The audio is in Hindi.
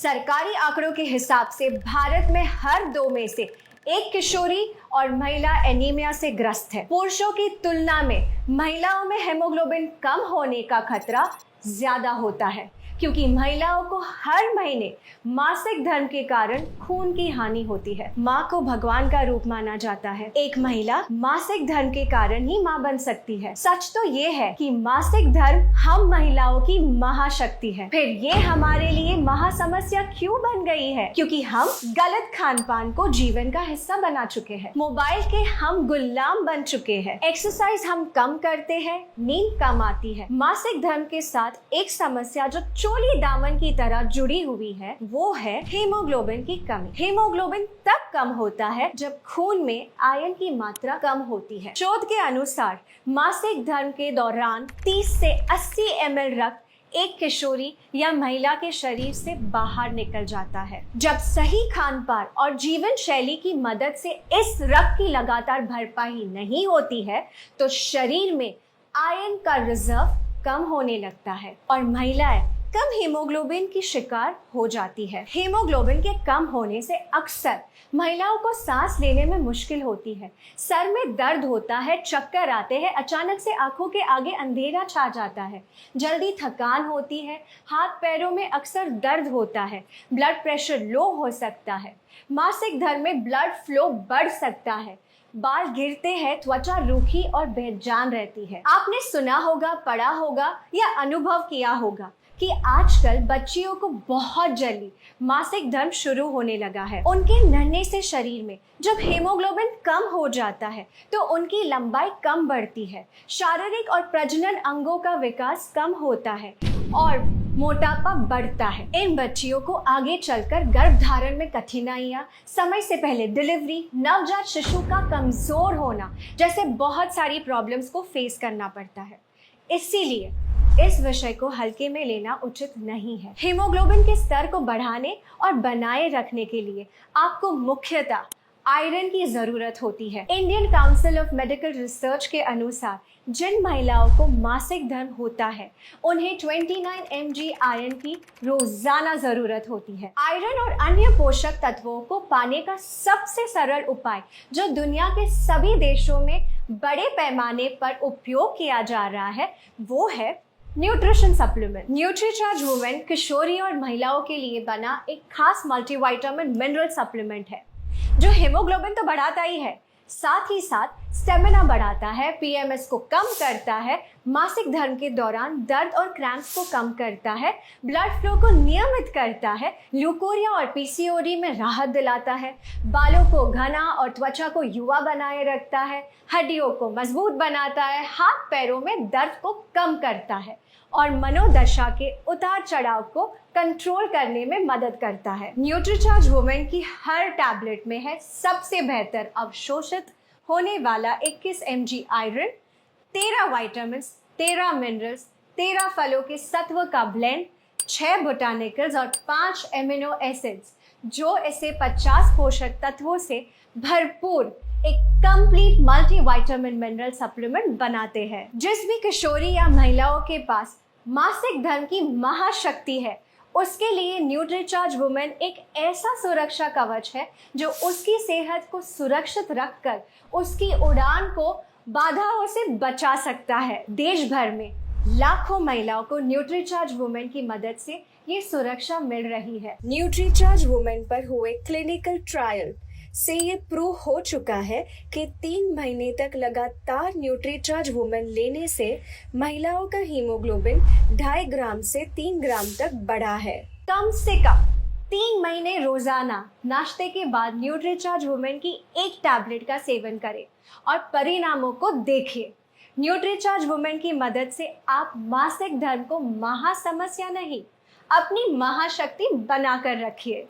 सरकारी आंकड़ों के हिसाब से भारत में हर 2 में से एक किशोरी और महिला एनीमिया से ग्रस्त है। पुरुषों की तुलना में महिलाओं में हेमोग्लोबिन कम होने का खतरा ज्यादा होता है, क्योंकि महिलाओं को हर महीने मासिक धर्म के कारण खून की हानि होती है। माँ को भगवान का रूप माना जाता है। एक महिला मासिक धर्म के कारण ही माँ बन सकती है। सच तो ये है कि मासिक धर्म हम महिलाओं की महाशक्ति है। फिर ये हमारे लिए महा समस्या क्यों बन गई है? क्योंकि हम गलत खान पान को जीवन का हिस्सा बना चुके हैं। मोबाइल के हम गुलाम बन चुके हैं। एक्सरसाइज हम कम करते हैं, नींद कम आती है। मासिक धर्म के साथ एक समस्या जो चोली दामन की तरह जुड़ी हुई है, वो है हीमोग्लोबिन की कमी। हीमोग्लोबिन तब कम होता है जब खून में आयरन की मात्रा कम होती है। शोध के अनुसार मासिक धर्म के दौरान 30 से 80 ml रक्त एक किशोरी या महिला के शरीर से बाहर निकल जाता है। जब सही खान पान और जीवन शैली की मदद से इस रक्त की लगातार भरपाई नहीं होती है, तो शरीर में आयरन का रिजर्व कम होने लगता है और महिलाएं कम हीमोग्लोबिन की शिकार हो जाती है। हीमोग्लोबिन के कम होने से अक्सर महिलाओं को सांस लेने में मुश्किल होती है, सर में दर्द होता है, चक्कर आते हैं, अचानक से आंखों के आगे अंधेरा छा जाता है, जल्दी थकान होती है, हाथ पैरों में अक्सर दर्द होता है, ब्लड प्रेशर लो हो सकता है, मासिक धर्म में ब्लड फ्लो बढ़ सकता है, बाल गिरते हैं, त्वचा रूखी और बेजान रहती है। आपने सुना होगा, पढ़ा होगा या अनुभव किया होगा कि आजकल बच्चियों को बहुत जल्दी मासिक धर्म शुरू होने लगा है। उनके नन्हे से शरीर में जब हीमोग्लोबिन कम हो जाता है तो उनकी लंबाई कम बढ़ती है, शारीरिक और प्रजनन अंगों का विकास कम होता है और मोटापा बढ़ता है। इन बच्चियों को आगे चलकर गर्भधारण में कठिनाइयाँ, समय से पहले डिलीवरी, नवजात शिशु का कमजोर होना जैसे बहुत सारी प्रॉब्लम्स को फेस करना पड़ता है। इसीलिए इस विषय को हल्के में लेना उचित नहीं है। हीमोग्लोबिन के स्तर को बढ़ाने और बनाए रखने के लिए आपको मुख्यतः आयरन की जरूरत होती है। Indian council of medical research के अनुसार जिन महिलाओं को मासिक धर्म होता है, उन्हें 29 mg आयरन की रोजाना जरूरत होती है। आयरन और अन्य पोषक तत्वों को पाने का सबसे सरल उपाय जो दुनिया के सभी देशों में बड़े पैमाने पर उपयोग किया जा रहा है, वो है न्यूट्रिशन सप्लीमेंट। न्यूट्रीचार्ज वुमेन किशोरी और महिलाओं के लिए बना एक खास मल्टीविटामिन मिनरल सप्लीमेंट है जो हेमोग्लोबिन तो बढ़ाता ही है, साथ ही साथ स्टेमिना बढ़ाता है, पीएमएस को कम करता है, मासिक धर्म के दौरान दर्द और क्रैम्प्स को कम करता है, ब्लड फ्लो को नियमित करता है, ल्यूकोरिया और पीसीओडी में राहत दिलाता है, बालों को घना और त्वचा को युवा बनाए रखता है, हड्डियों को मजबूत बनाता है, हाथ पैरों में दर्द को कम करता है और मनोदशा के उतार चढ़ाव को कंट्रोल करने में मदद करता है। न्यूट्रीचार्ज वुमेन की हर टैबलेट में है सबसे बेहतर अवशोषित होने वाला 21 mg आयरन, 13 विटामिन्स, 13 मिनरल्स, 13 फलों के सत्व का ब्लेंड, 6 बोटानिकल्स और 5 एमिनो एसिड्स जो इसे 50 पोषक तत्वों से भरपूर एक कंप्लीट मल्टीविटामिन मिनरल सप्लीमेंट बनाते हैं। जिस भी किशोरी या महिलाओं के पास मासिक धर्म की महाशक्ति है, उसके लिए न्यूट्रीचार्ज वुमेन एक ऐसा सुरक्षा कवच है जो उसकी सेहत को सुरक्षित रखकर उसकी उड़ान को बाधाओं से बचा सकता है। देश भर में लाखों महिलाओं को न्यूट्रीचार्ज वुमेन की मदद से ये सुरक्षा मिल रही है। न्यूट्रीचार्ज वुमेन पर हुए क्लिनिकल ट्रायल से ये प्रूव हो चुका है कि 3 महीने तक लगातार न्यूट्रीचार्ज वुमेन लेने से महिलाओं का हीमोग्लोबिन 2.5 ग्राम से 3 ग्राम तक बढ़ा है। कम से कम 3 महीने रोजाना नाश्ते के बाद न्यूट्रीचार्ज वुमेन की एक टैबलेट का सेवन करें और परिणामों को देखिए। न्यूट्रीचार्ज वुमेन की मदद से आप मासिक धर्म को महासमस्या नहीं, अपनी महाशक्ति बनाकर रखिए।